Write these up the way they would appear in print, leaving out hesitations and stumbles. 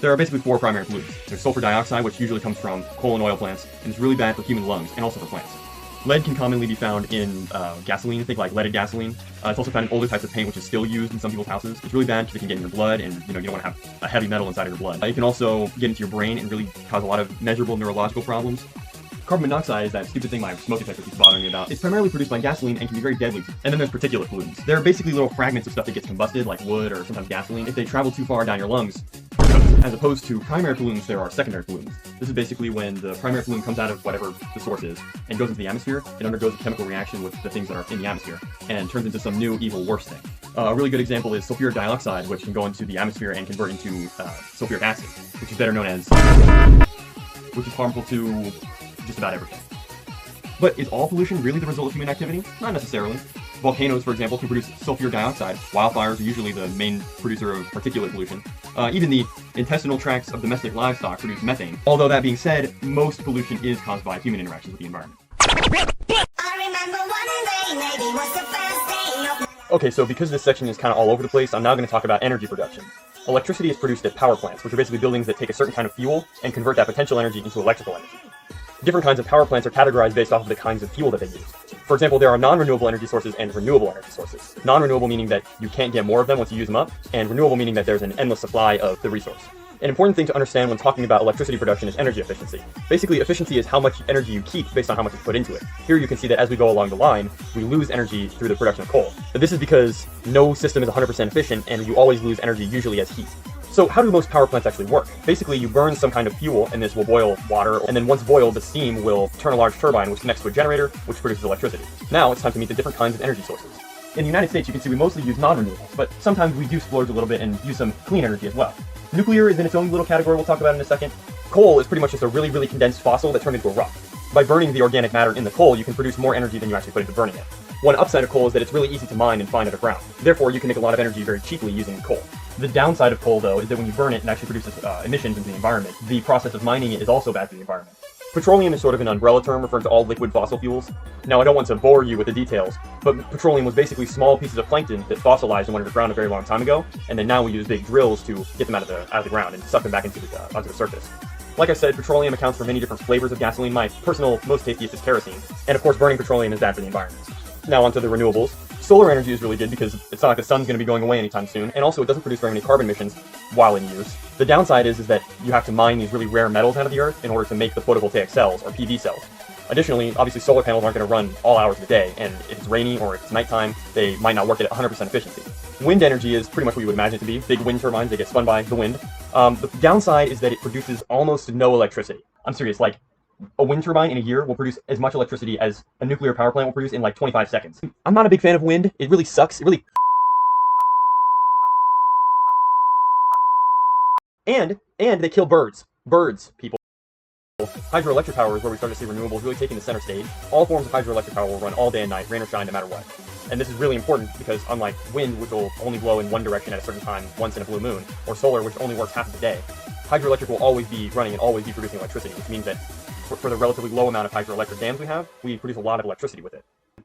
There are basically four primary pollutants. There's sulfur dioxide, which usually comes from coal and oil plants, and it's really bad for human lungs and also for plants. Lead can commonly be found in gasoline, think like leaded gasoline. It's also found in older types of paint, which is still used in some people's houses. It's really bad because it can get in your blood, and you don't want to have a heavy metal inside of your blood. It can also get into your brain and really cause a lot of measurable neurological problems. Carbon monoxide is that stupid thing my smoke detector keeps bothering me about. It's primarily produced by gasoline and can be very deadly. And then there's particulate pollutants. They're basically little fragments of stuff that gets combusted, like wood or sometimes gasoline. If they travel too far down your lungs, as opposed to primary pollutants, there are secondary pollutants. This is basically when the primary pollutant comes out of whatever the source is and goes into the atmosphere. It undergoes a chemical reaction with the things that are in the atmosphere and turns into some new, evil, worse thing. A really good example is sulfuric dioxide, which can go into the atmosphere and convert into sulfuric acid, which is better known as, which is harmful to just about everything. But is all pollution really the result of human activity? Not necessarily. Volcanoes, for example, can produce sulfur dioxide. Wildfires are usually the main producer of particulate pollution. Even the intestinal tracts of domestic livestock produce methane. Although that being said, most pollution is caused by human interactions with the environment. Okay, so because this section is kind of all over the place, I'm now going to talk about energy production. Electricity is produced at power plants, which are basically buildings that take a certain kind of fuel and convert that potential energy into electrical energy. Different kinds of power plants are categorized based off of the kinds of fuel that they use. For example, there are non-renewable energy sources and renewable energy sources. Non-renewable meaning that you can't get more of them once you use them up, and renewable meaning that there's an endless supply of the resource. An important thing to understand when talking about electricity production is energy efficiency. Basically, efficiency is how much energy you keep based on how much you put into it. Here you can see that as we go along the line, we lose energy through the production of coal. But this is because no system is 100% efficient, and you always lose energy usually as heat. So how do most power plants actually work? Basically, you burn some kind of fuel, and this will boil water, and then once boiled, the steam will turn a large turbine, which connects to a generator, which produces electricity. Now it's time to meet the different kinds of energy sources. In the United States, you can see we mostly use non-renewables, but sometimes we do splurge a little bit and use some clean energy as well. Nuclear is in its own little category we'll talk about in a second. Coal is pretty much just a really, really condensed fossil that turned into a rock. By burning the organic matter in the coal, you can produce more energy than you actually put into burning it. One upside of coal is that it's really easy to mine and find underground. Therefore, you can make a lot of energy very cheaply using coal. The downside of coal, though, is that when you burn it, it actually produces emissions into the environment. The process of mining it is also bad for the environment. Petroleum is sort of an umbrella term referring to all liquid fossil fuels. Now, I don't want to bore you with the details, but petroleum was basically small pieces of plankton that fossilized and went underground a very long time ago, and then now we use big drills to get them out of the ground and suck them back onto the surface. Like I said, petroleum accounts for many different flavors of gasoline. My personal, most tastiest is kerosene. And of course, burning petroleum is bad for the environment. Now onto the renewables. Solar energy is really good because it's not like the sun's going to be going away anytime soon, and also it doesn't produce very many carbon emissions while in use. The downside is that you have to mine these really rare metals out of the earth in order to make the photovoltaic cells, or PV cells. Additionally, obviously solar panels aren't going to run all hours of the day, and if it's rainy or if it's nighttime, they might not work at 100% efficiency. Wind energy is pretty much what you would imagine it to be. Big wind turbines, they get spun by the wind. The downside is that it produces almost no electricity. I'm serious, like, a wind turbine in a year will produce as much electricity as a nuclear power plant will produce in like 25 seconds. I'm not a big fan of wind. It really sucks. It really... And they kill birds. Birds, people. Hydroelectric power is where we start to see renewables really taking the center stage. All forms of hydroelectric power will run all day and night, rain or shine, no matter what. And this is really important because unlike wind, which will only blow in one direction at a certain time once in a blue moon, or solar, which only works half of the day, hydroelectric will always be running and always be producing electricity, which means that for the relatively low amount of hydroelectric dams we have, we produce a lot of electricity with it.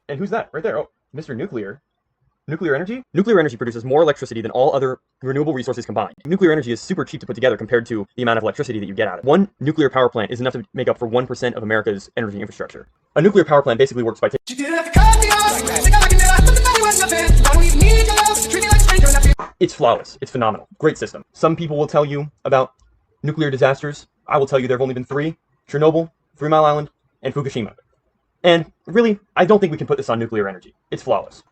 And who's that? Right there. Oh, Mr. Nuclear. Nuclear energy? Nuclear energy produces more electricity than all other renewable resources combined. Nuclear energy is super cheap to put together compared to the amount of electricity that you get out of it. One nuclear power plant is enough to make up for 1% of America's energy infrastructure. A nuclear power plant basically works by It's flawless. It's phenomenal. Great system. Some people will tell you about nuclear disasters. I will tell you there have only been 3. Chernobyl, 3 Mile Island, and Fukushima. And really, I don't think we can put this on nuclear energy. It's flawless.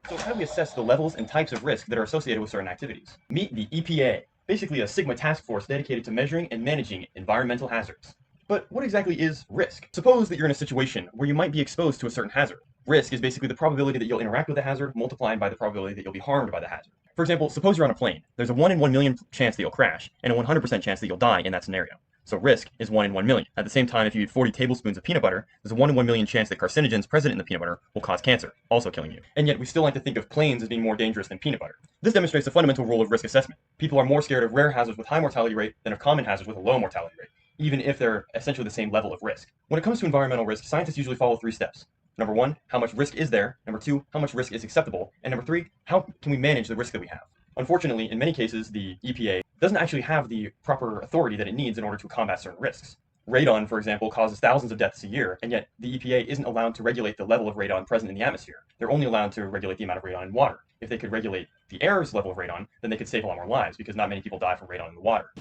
So how do we assess the levels and types of risk that are associated with certain activities? Meet the EPA, basically a Sigma task force dedicated to measuring and managing environmental hazards. But what exactly is risk? Suppose that you're in a situation where you might be exposed to a certain hazard. Risk is basically the probability that you'll interact with the hazard multiplied by the probability that you'll be harmed by the hazard. For example, suppose you're on a plane. There's a 1 in 1 million chance that you'll crash, and a 100% chance that you'll die in that scenario. So risk is 1 in 1 million. At the same time, if you eat 40 tablespoons of peanut butter, there's a 1 in 1 million chance that carcinogens present in the peanut butter will cause cancer, also killing you. And yet we still like to think of planes as being more dangerous than peanut butter. This demonstrates the fundamental rule of risk assessment. People are more scared of rare hazards with high mortality rate than of common hazards with a low mortality rate, even if they're essentially the same level of risk. When it comes to environmental risk, scientists usually follow 3 steps. Number 1, how much risk is there? Number 2, how much risk is acceptable? And number 3, how can we manage the risk that we have? Unfortunately, in many cases, the EPA doesn't actually have the proper authority that it needs in order to combat certain risks. Radon, for example, causes thousands of deaths a year, and yet the EPA isn't allowed to regulate the level of radon present in the atmosphere. They're only allowed to regulate the amount of radon in water. If they could regulate the air's level of radon, then they could save a lot more lives, because not many people die from radon in the water.